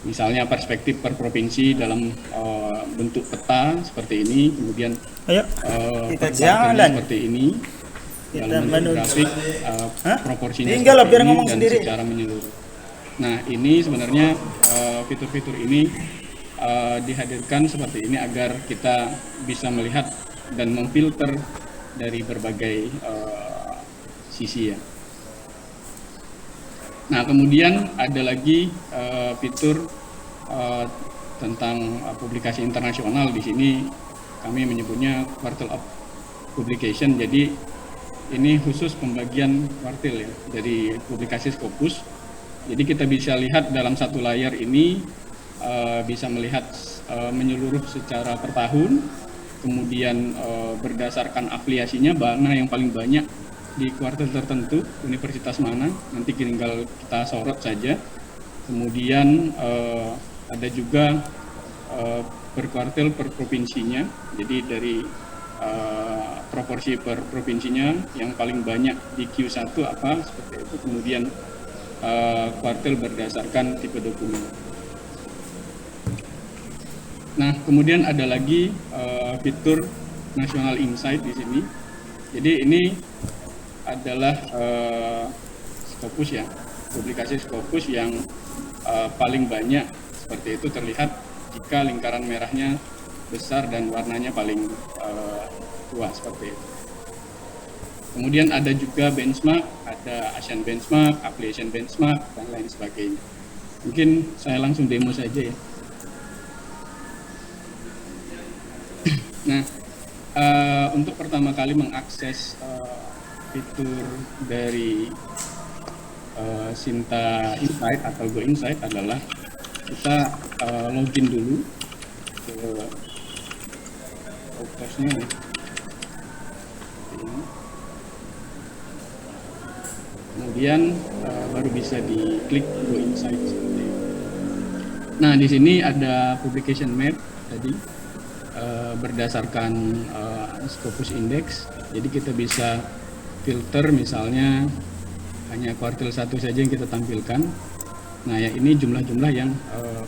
Misalnya perspektif per provinsi dalam bentuk peta seperti ini, kemudian Ayo, kita per kuartalnya jalan. seperti ini, Kita dalam bentuk menuju. grafik Hah? proporsinya Tinggal lah, seperti biar ini ngomong dan sendiri. secara menyeluruh. Nah, ini sebenarnya fitur-fitur ini dihadirkan seperti ini agar kita bisa melihat dan memfilter dari berbagai sisi ya. Nah, kemudian ada lagi fitur tentang publikasi internasional. Di sini kami menyebutnya Quartile of Publication. Jadi ini khusus pembagian kuartil ya dari publikasi Scopus. Jadi kita bisa lihat dalam satu layar ini bisa melihat menyeluruh secara per tahun, kemudian berdasarkan afiliasinya mana yang paling banyak di kuartil tertentu, universitas mana, nanti tinggal kita sorot saja. Kemudian ada juga per kuartil per provinsinya, jadi dari proporsi per provinsinya yang paling banyak di Q1 apa, seperti itu. Kemudian kuartil berdasarkan tipe dokumen. Nah, kemudian ada lagi fitur National Insight di sini. Jadi ini adalah Scopus ya, publikasi Scopus yang paling banyak seperti itu terlihat jika lingkaran merahnya besar dan warnanya paling tua seperti itu. Kemudian ada juga benchmark, ada Asian benchmark, affiliation benchmark, dan lain sebagainya. Mungkin saya langsung demo saja ya. Nah, untuk pertama kali mengakses fitur dari Sinta Insight atau Go Insight adalah kita login dulu ke website-nya. Kemudian baru bisa diklik Go Insight seperti itu. Nah, di sini ada publication map tadi berdasarkan Scopus Index. Jadi kita bisa filter misalnya hanya kuartil 1 saja yang kita tampilkan. Nah, ya ini jumlah-jumlah yang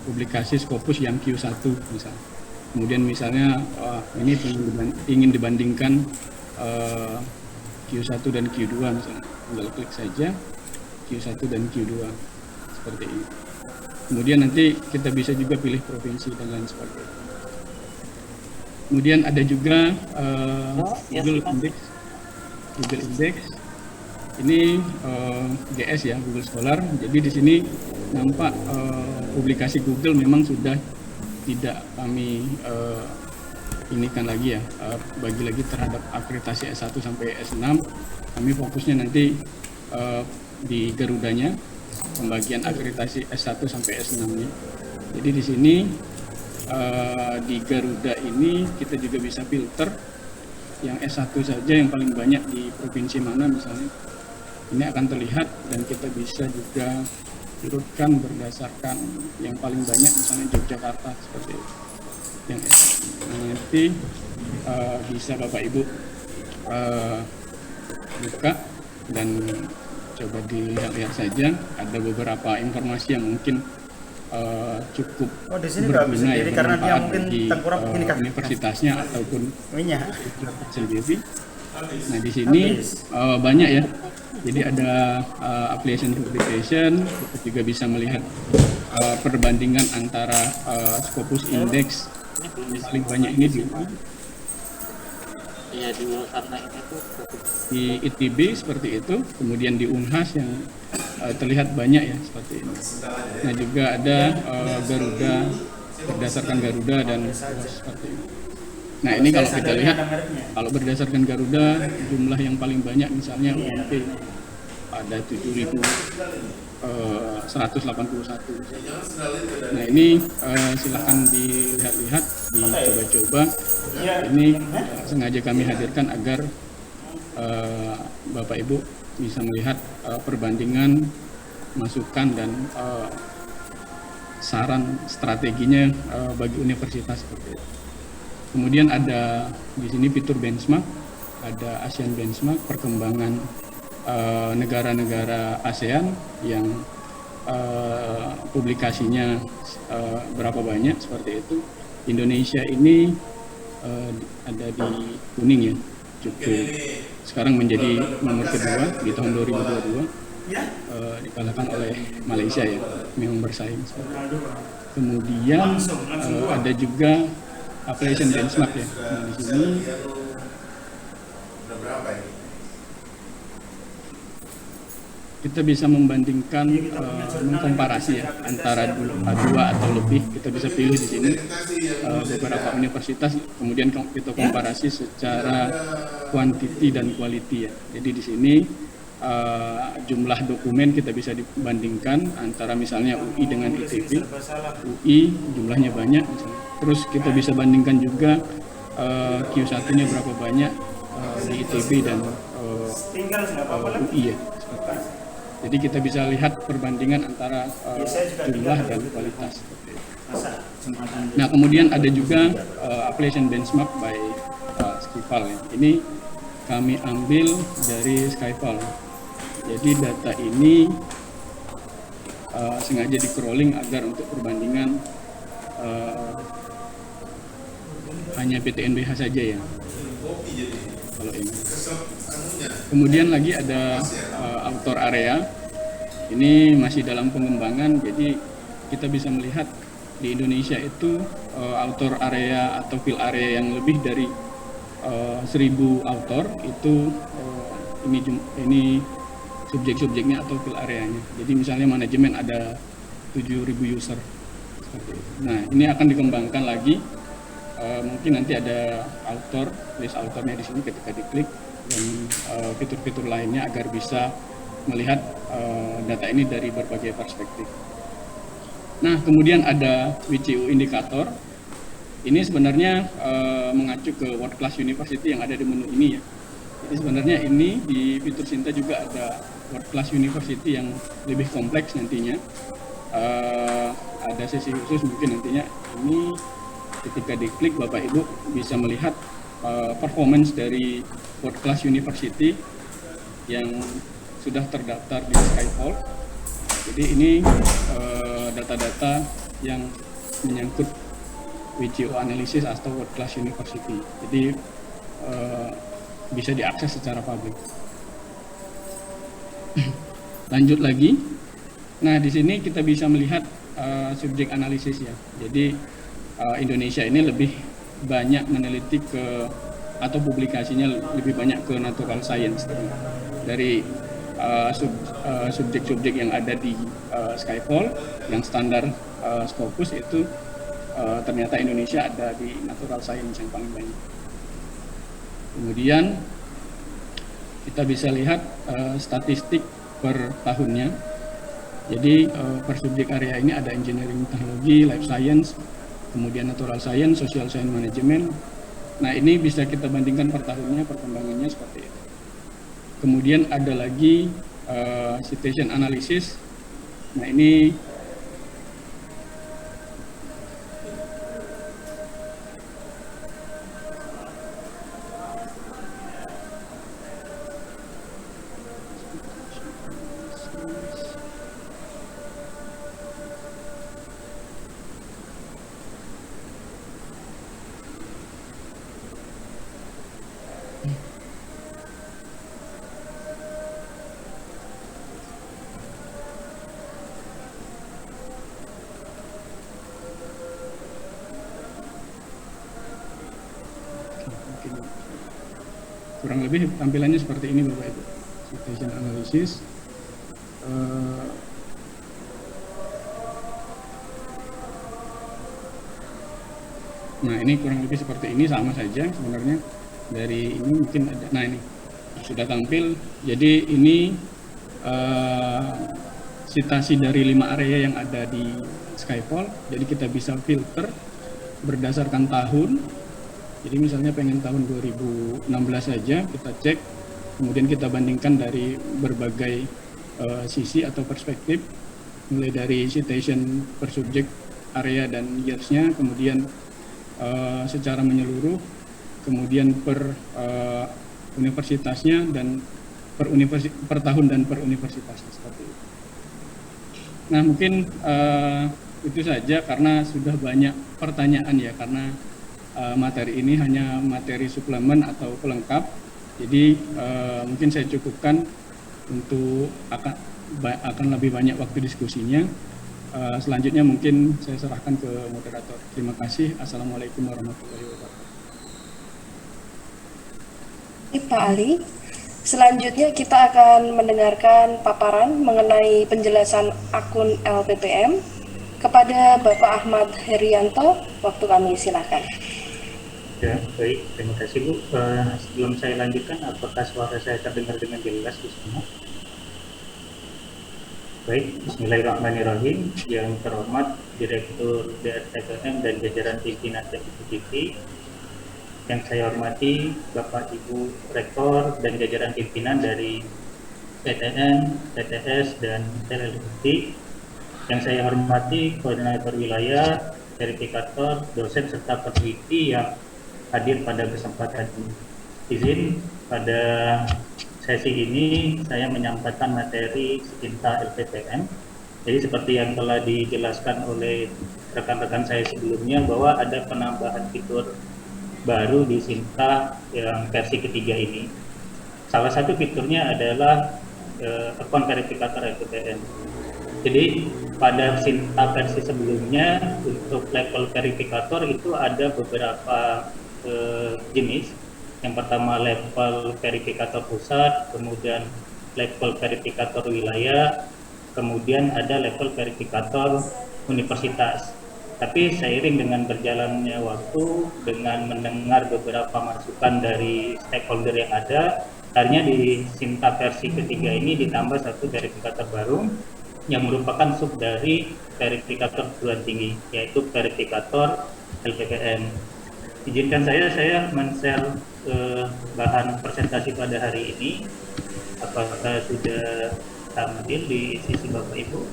publikasi Scopus yang Q1 misalnya. Kemudian misalnya ini ingin dibandingkan Q1 dan Q2 misalnya. Tinggal klik saja Q1 dan Q2 seperti ini. Kemudian nanti kita bisa juga pilih provinsi dan lain sebagainya. Kemudian ada juga Google Index. Google Index ini GS ya, Google Scholar. Jadi di sini nampak publikasi Google memang sudah tidak kami ini kan lagi ya, bagi lagi terhadap akreditasi S1 sampai S6. Kami fokusnya nanti di Garudanya, pembagian akreditasi S1 sampai S6-nya. Jadi di sini di Garuda ini kita juga bisa filter yang S1 saja yang paling banyak di provinsi mana misalnya. Ini akan terlihat dan kita bisa juga urutkan berdasarkan yang paling banyak misalnya Yogyakarta seperti itu. Yang nanti bisa Bapak Ibu buka dan coba dilihat saja. Ada beberapa informasi yang mungkin cukup di sini berguna ya, karena dia bermanfaat mungkin bagi universitasnya ataupun sendiri. Nah, di sini banyak ya. Jadi ada affiliation publication, kita juga bisa melihat perbandingan antara Scopus Index yang paling banyak ini di ITB seperti itu, kemudian di Unhas yang terlihat banyak ya seperti ini. Nah, juga ada Garuda berdasarkan Garuda dan seperti ini. Nah, ini kalau kita lihat, kalau berdasarkan Garuda, jumlah yang paling banyak misalnya UMP ada 7.181. Nah, ini silahkan dilihat-lihat, dicoba-coba. Ini sengaja kami hadirkan agar Bapak Ibu bisa melihat perbandingan, masukan dan saran strateginya bagi universitas seperti itu. Kemudian ada di sini fitur benchmark, ada ASEAN benchmark, perkembangan negara-negara ASEAN yang publikasinya berapa banyak seperti itu. Indonesia ini ada di kuning ya, cukup sekarang menjadi nomor kedua di tahun 2022, dikalahkan oleh Malaysia ya, memang bersaing. Kemudian ada juga Appalachian Benchmark ya. Nah, di sini kita bisa membandingkan, mengkomparasi ya antara dua atau lebih. Kita bisa pilih di sini beberapa universitas, kemudian kita komparasi secara quantity dan quality ya. Jadi di sini jumlah dokumen kita bisa dibandingkan antara misalnya UI dengan ITB. UI jumlahnya banyak misalnya. Terus kita bisa bandingkan juga Q1-nya berapa banyak di ITB dan UI ya. Jadi kita bisa lihat perbandingan antara jumlah dan kualitas. Nah, kemudian ada juga Appalachian Benchmark by Skyfall ya. Ini kami ambil dari Skyfall. Jadi data ini sengaja di crawling agar untuk perbandingan hanya PTNBH saja ya. Kalau ini. Kemudian lagi ada author area. Ini masih dalam pengembangan, jadi kita bisa melihat di Indonesia itu author area atau field area yang lebih dari 1.000 author itu ini subjek-subjeknya atau field areanya. Jadi misalnya manajemen ada 7.000 user. Nah, ini akan dikembangkan lagi. Mungkin nanti ada author, list authornya di sini ketika diklik, dan fitur-fitur lainnya agar bisa melihat data ini dari berbagai perspektif. Nah, kemudian ada WCU indikator. Ini sebenarnya mengacu ke World Class University yang ada di menu ini ya. Jadi sebenarnya ini di fitur Sinta juga ada World Class University yang lebih kompleks nantinya. Ada sesi khusus mungkin nantinya. Ini ketika diklik Bapak Ibu bisa melihat performance dari World Class University yang sudah terdaftar di Skyfall. Jadi ini data-data yang menyangkut WCO Analysis atau World Class University. Jadi bisa diakses secara publik. Lanjut lagi. Nah, di sini kita bisa melihat subjek analisis ya. Jadi Indonesia ini lebih banyak meneliti atau publikasinya lebih banyak ke natural science dari subjek-subjek yang ada di Skyfall yang standar Scopus itu ternyata Indonesia ada di natural science yang paling banyak. Kemudian kita bisa lihat statistik per tahunnya. Jadi per subjek area ini ada engineering teknologi, life science, kemudian natural science, social science management. Nah, ini bisa kita bandingkan per tahunnya, perkembangannya seperti itu. Kemudian ada lagi citation analysis. Nah, ini kurang lebih tampilannya seperti ini Bapak Ibu. Citation analysis. Nah, ini kurang lebih seperti ini, sama saja sebenarnya. Dari ini mungkin ada, nah ini sudah tampil. Jadi ini citasi dari 5 area yang ada di Skyfall. Jadi kita bisa filter berdasarkan tahun. Jadi misalnya pengen tahun 2016 saja, kita cek, kemudian kita bandingkan dari berbagai sisi atau perspektif, mulai dari citation per subjek, area dan years-nya, kemudian secara menyeluruh, kemudian per universitasnya dan per tahun dan per universitasnya seperti itu. Nah, mungkin itu saja karena sudah banyak pertanyaan ya, karena materi ini hanya materi suplemen atau pelengkap. Jadi mungkin saya cukupkan untuk akan lebih banyak waktu diskusinya. Selanjutnya mungkin saya serahkan ke moderator. Terima kasih. Assalamualaikum warahmatullahi wabarakatuh. Pak Ali, selanjutnya kita akan mendengarkan paparan mengenai penjelasan akun LPPM kepada Bapak Ahmad Herianto. Waktu kami silakan. Ya, baik. Terima kasih, Bu. Sebelum saya lanjutkan, apakah suara saya terdengar dengan jelas di sana? Baik, bismillahirrahmanirrahim. Yang terhormat Direktur DRTPM dan jajaran pimpinan TV, yang saya hormati Bapak Ibu Rektor dan jajaran pimpinan dari PTN, PTS, dan TLLT, yang saya hormati Koordinator Wilayah, Verifikator, dosen, serta peneliti yang hadir pada kesempatan ini. Izin pada sesi ini saya menyampaikan materi Sinta LPPM. Jadi seperti yang telah dijelaskan oleh rekan-rekan saya sebelumnya, bahwa ada penambahan fitur baru di Sinta yang versi ketiga ini. Salah satu fiturnya adalah akun verifikator LPPM. Jadi pada Sinta versi sebelumnya untuk level verifikator itu ada beberapa jenis. Yang pertama level verifikator pusat, kemudian level verifikator wilayah, kemudian ada level verifikator universitas. Tapi seiring dengan berjalannya waktu, dengan mendengar beberapa masukan dari stakeholder yang ada, akhirnya di Sinta versi ketiga ini ditambah satu verifikator baru yang merupakan sub dari verifikator perguruan tinggi, yaitu verifikator LPPM. Izinkan saya men-share bahan presentasi pada hari ini. Apakah sudah tampil di sisi Bapak Ibu?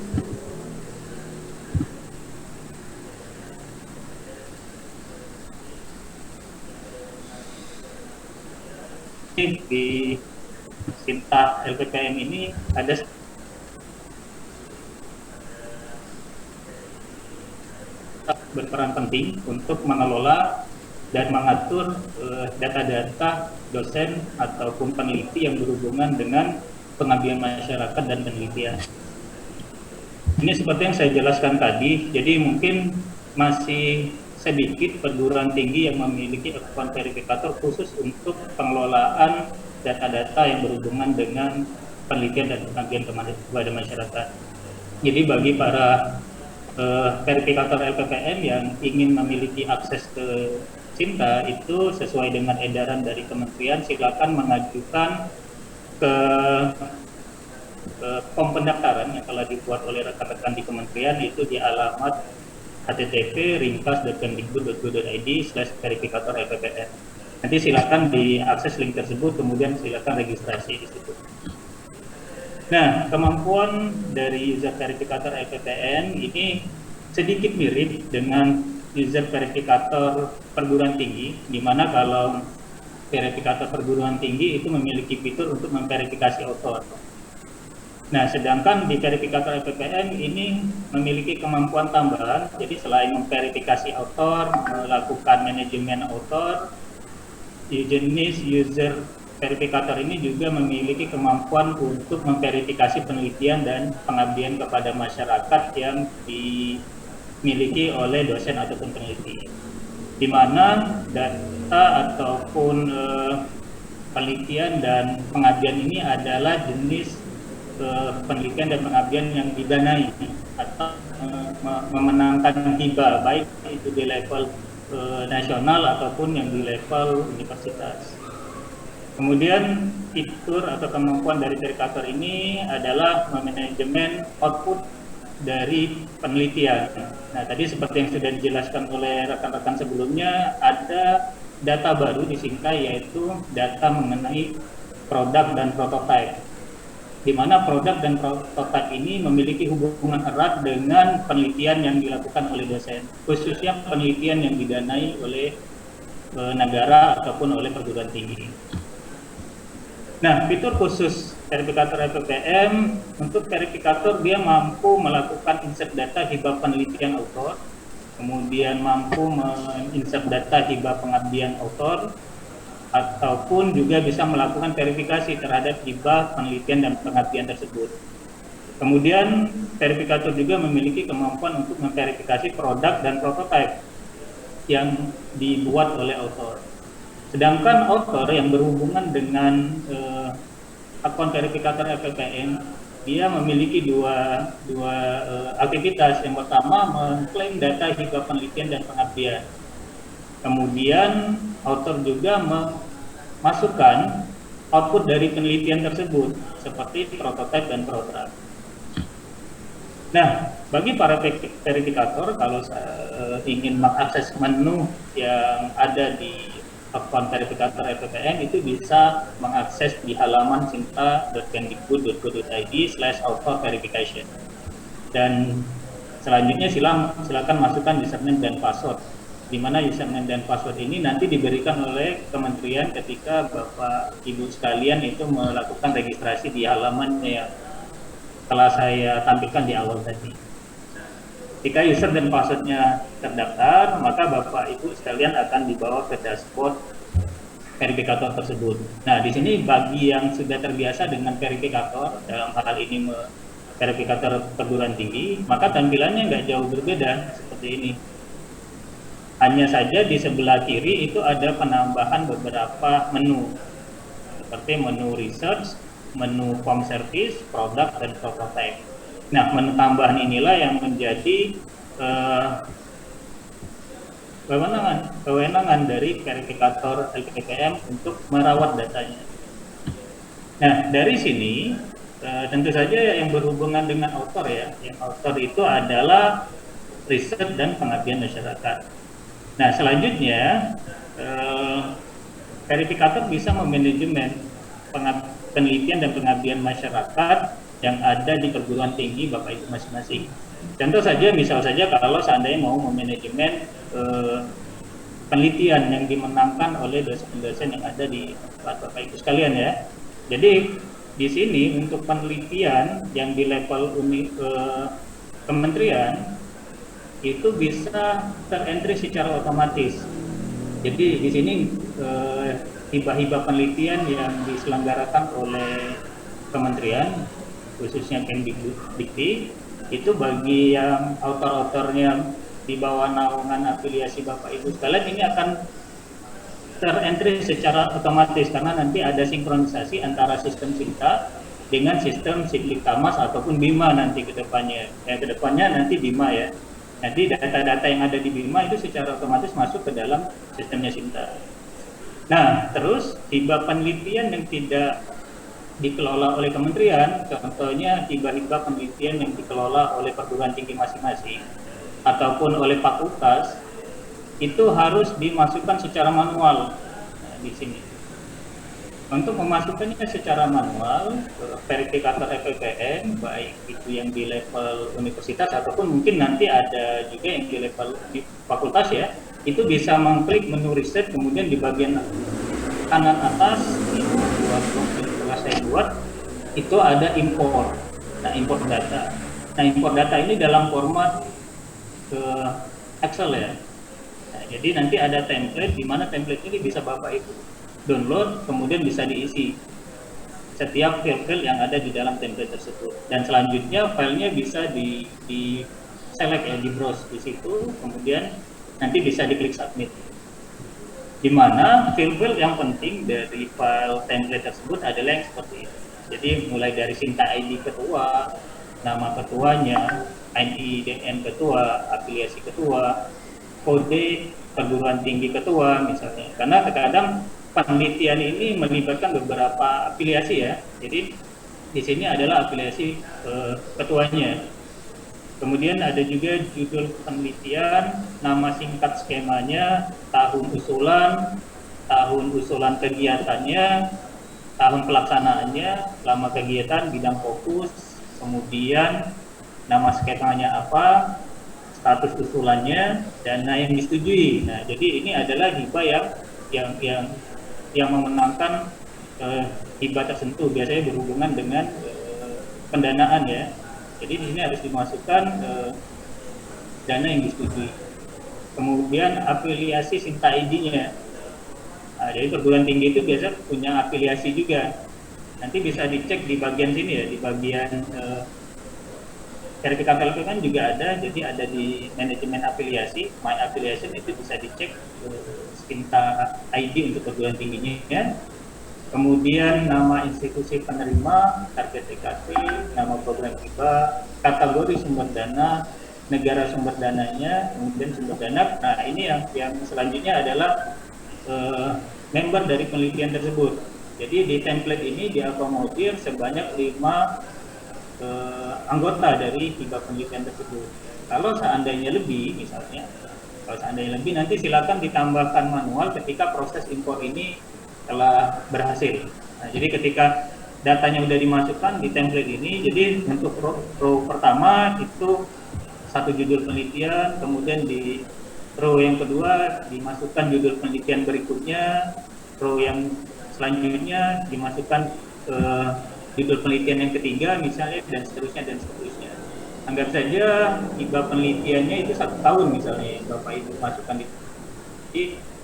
Di Sinta LPPM ini ada berperan penting untuk mengelola dan mengatur data-data dosen ataupun peneliti yang berhubungan dengan pengabdian masyarakat dan penelitian. Ini seperti yang saya jelaskan tadi, jadi mungkin masih sedikit perguruan tinggi yang memiliki akun verifikator khusus untuk pengelolaan data-data yang berhubungan dengan penelitian dan pengabdian kepada masyarakat. Jadi bagi para verifikator LPPM yang ingin memiliki akses ke Sinta, itu sesuai dengan edaran dari kementerian, silakan mengajukan ke form pendaftaran yang telah dibuat oleh rekan-rekan di kementerian, itu di alamat http://rinkas.kemdikbud.go.id/verifikator LPPM. Nanti silakan diakses link tersebut, kemudian silakan registrasi di situ. Nah, kemampuan dari user verifikator LPPM ini sedikit mirip dengan user verifikator perguruan tinggi, di mana kalau verifikator perguruan tinggi itu memiliki fitur untuk memverifikasi author. Nah, sedangkan di verifikator LPPM ini memiliki kemampuan tambahan, jadi selain memverifikasi author, melakukan manajemen author, jenis user verifikator ini juga memiliki kemampuan untuk memverifikasi penelitian dan pengabdian kepada masyarakat yang dimiliki oleh dosen ataupun peneliti, di mana data ataupun penelitian dan pengabdian ini adalah jenis penelitian dan pengabdian yang didanai atau memenangkan hibah, baik itu di level nasional ataupun yang di level universitas. Kemudian fitur atau kemampuan dari verifikator ini adalah manajemen output dari penelitian. Nah, tadi seperti yang sudah dijelaskan oleh rekan-rekan sebelumnya, ada data baru di Sinta, yaitu data mengenai produk dan prototipe, di mana produk dan prototipe ini memiliki hubungan erat dengan penelitian yang dilakukan oleh dosen, khususnya penelitian yang didanai oleh negara ataupun oleh perguruan tinggi. Nah, fitur khusus verifikator LPPM, untuk verifikator dia mampu melakukan insert data hibah penelitian autor, kemudian mampu menginsert data hibah pengabdian autor, ataupun juga bisa melakukan verifikasi terhadap hibah penelitian dan pengabdian tersebut. Kemudian verifikator juga memiliki kemampuan untuk memverifikasi produk dan prototipe yang dibuat oleh autor. Sedangkan autor yang berhubungan dengan akun verifikator LPPM, dia memiliki dua aktivitas. Yang pertama, mengklaim data hibah penelitian dan pengabdian. Kemudian autor juga memasukkan output dari penelitian tersebut seperti prototipe dan program. Nah, bagi para verifikator, kalau ingin mengakses menu yang ada di akun verifikator LPPM, itu bisa mengakses di halaman sinta.kemdikbud.go.id/author-verification. Dan selanjutnya silakan masukkan username dan password, di mana username dan password ini nanti diberikan oleh kementerian ketika Bapak Ibu sekalian itu melakukan registrasi di halaman yang telah saya tampilkan di awal tadi. Jika user dan passwordnya terdaftar, maka Bapak Ibu sekalian akan dibawa ke dashboard verifikator tersebut. Nah, di sini bagi yang sudah terbiasa dengan verifikator, dalam hal ini verifikator perguruan tinggi, maka tampilannya nggak jauh berbeda seperti ini. Hanya saja di sebelah kiri itu ada penambahan beberapa menu, seperti menu research, menu form service, produk, dan prototype. Nah, menu tambahan inilah yang menjadi kewenangan dari verifikator LPPM untuk merawat datanya. Nah, dari sini tentu saja yang berhubungan dengan author ya. Yang author itu adalah riset dan pengabdian masyarakat. Nah, selanjutnya verifikator bisa memanajemen penelitian dan pengabdian masyarakat yang ada di perguruan tinggi Bapak Ibu masing-masing. Contoh saja, misal saja kalau seandainya mau memanajemen penelitian yang dimenangkan oleh dosen-dosen yang ada di Bapak Ibu sekalian ya. Jadi di sini untuk penelitian yang di level kementerian itu bisa terentry secara otomatis. Jadi di sini hibah-hibah penelitian yang diselenggarakan oleh kementerian, khususnya Kemdikbud, itu bagi yang autor-autornya di bawah naungan afiliasi Bapak Ibu sekalian, ini akan terentry secara otomatis karena nanti ada sinkronisasi antara sistem Sinta dengan sistem Sidliktamas ataupun Bima nanti ke depannya. Ke depannya nanti Bima ya. Nanti data-data yang ada di Bima itu secara otomatis masuk ke dalam sistemnya Sinta. Nah, terus hibah penelitian yang tidak dikelola oleh kementerian, contohnya hibah-hibah penelitian yang dikelola oleh perguruan tinggi masing-masing ataupun oleh fakultas, itu harus dimasukkan secara manual. Nah, di sini. Untuk memasukkannya secara manual, verifikator LPPM, baik itu yang di level universitas ataupun mungkin nanti ada juga yang di level di fakultas ya, itu bisa mengklik menu riset, kemudian di bagian kanan atas itu telah saya buat itu ada import. Nah, import data. Nah, import data ini dalam format Excel ya. Nah, jadi nanti ada template di mana template ini bisa Bapak Ibu download, kemudian bisa diisi setiap file-file yang ada di dalam template tersebut. Dan selanjutnya filenya bisa di select ya, di browse di situ, kemudian nanti bisa diklik submit. Di mana file-file yang penting dari file template tersebut adalah yang seperti ini. Jadi mulai dari Sinta ID ketua, nama ketuanya, IDN ketua, afiliasi ketua, kode perguruan tinggi ketua misalnya. Karena terkadang penelitian ini melibatkan beberapa afiliasi ya. Jadi di sini adalah afiliasi ketuanya. Kemudian ada juga judul penelitian, nama singkat skemanya, tahun usulan kegiatannya, tahun pelaksanaannya, lama kegiatan, bidang fokus, kemudian nama skemanya apa, status usulannya, dana yang disetujui. Nah, jadi ini adalah hibah yang memenangkan hibah tertentu, biasanya berhubungan dengan pendanaan ya. Jadi di sini harus dimasukkan dana yang disetujui. Kemudian afiliasi Sinta ID-nya. Nah, jadi perguruan tinggi itu biasa punya afiliasi juga. Nanti bisa dicek di bagian sini ya, di bagian verifikator LPPM juga ada. Jadi ada di manajemen afiliasi, my affiliation, itu bisa dicek Sinta ID untuk perguruan tingginya ya. Kemudian nama institusi penerima, target TKT, nama program hibah, kategori sumber dana, negara sumber dananya, kemudian sumber dana. Nah ini yang selanjutnya adalah member dari penelitian tersebut. Jadi di template ini diakomodir sebanyak 5 anggota dari hibah penelitian tersebut. Kalau seandainya lebih, misalnya, kalau seandainya lebih nanti silakan ditambahkan manual ketika proses impor ini telah berhasil. Nah, jadi ketika datanya sudah dimasukkan di template ini, jadi untuk row pertama itu satu judul penelitian, kemudian di row yang kedua dimasukkan judul penelitian berikutnya, row yang selanjutnya dimasukkan judul penelitian yang ketiga misalnya, dan seterusnya dan seterusnya. Anggap saja hibah penelitiannya itu 1 tahun misalnya, Bapak Ibu masukkan di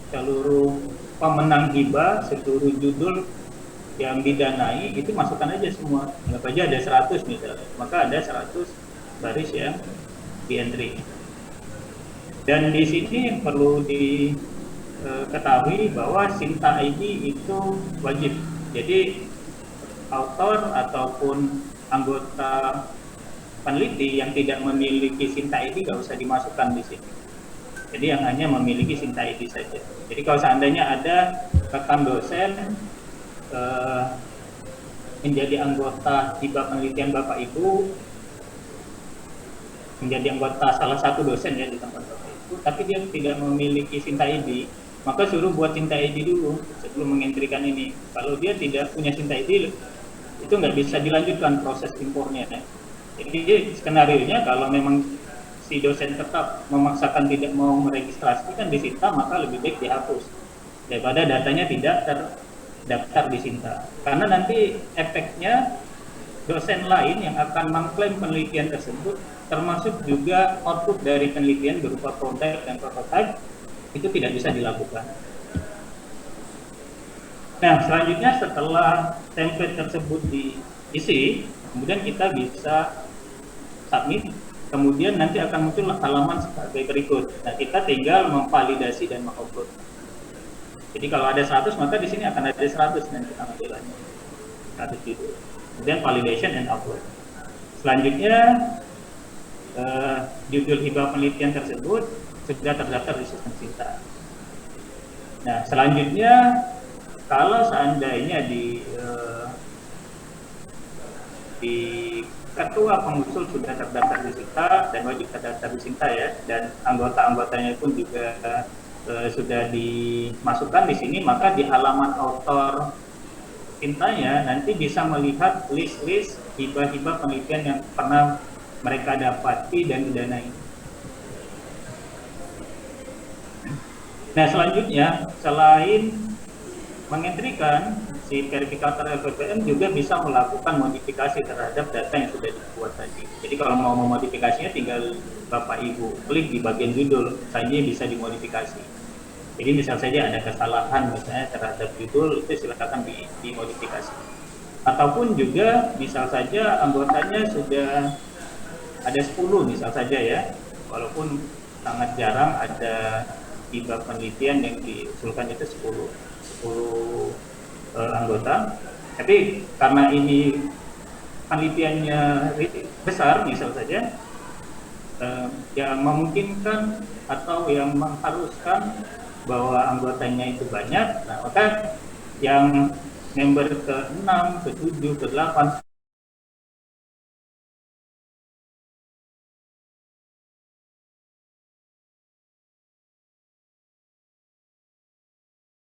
seluruh pemenang hibah, seluruh judul yang didanai itu masukkan aja semua. Anggap aja ada 100 misalnya, maka ada 100 baris yang di entry. Dan di sini perlu diketahui bahwa Sinta ID itu wajib. Jadi autor ataupun anggota peneliti yang tidak memiliki Sinta ID nggak usah dimasukkan di sini. Jadi yang hanya memiliki Sinta ID saja. Jadi kalau seandainya ada rekan dosen menjadi anggota hibah penelitian Bapak Ibu, menjadi anggota salah satu dosen ya di tempat Bapak Ibu, tapi dia tidak memiliki Sinta ID, maka suruh buat Sinta ID dulu sebelum mengentrikan ini. Kalau dia tidak punya Sinta ID, itu nggak bisa dilanjutkan proses impornya. Jadi skenario-nya kalau memang si dosen tetap memaksakan tidak mau meregistrasikan di Sinta, maka lebih baik dihapus daripada datanya tidak terdaftar di Sinta. Karena nanti efeknya dosen lain yang akan mengklaim penelitian tersebut, termasuk juga output dari penelitian berupa produk dan prototype, itu tidak bisa dilakukan. Nah, selanjutnya setelah template tersebut diisi, kemudian kita bisa submit. Kemudian nanti akan muncul halaman sebagai berikut. Nah, kita tinggal memvalidasi dan mengupload. Jadi kalau ada 100, maka di sini akan ada 100 nanti tampilannya. 100 judul. Kemudian validation and upload. Selanjutnya, judul hibah penelitian tersebut sudah terdaftar di sistem Sinta. Nah, selanjutnya, kalau seandainya di ketua pengusul sudah terdaftar di Sinta dan wajib terdaftar di Sinta ya, dan anggota-anggotanya pun juga sudah dimasukkan di sini, maka di halaman author Sintanya nanti bisa melihat list-list hibah-hibah penelitian yang pernah mereka dapati dan didanai. Nah, selanjutnya selain mengentrikan, si verifikator LPPM juga bisa melakukan modifikasi terhadap data yang sudah dibuat tadi. Jadi kalau mau memodifikasinya tinggal Bapak Ibu klik di bagian judul, saja bisa dimodifikasi. Jadi misal saja ada kesalahan misalnya terhadap judul, itu silakan dimodifikasi. Ataupun juga misal saja anggotanya sudah ada 10 misal saja ya, walaupun sangat jarang ada hibah penelitian yang diusulkan itu 10 anggota, tapi karena ini penelitiannya besar misal saja, yang memungkinkan atau yang mengharuskan bahwa anggotanya itu banyak, nah maka yang member ke-6, ke-7, ke-8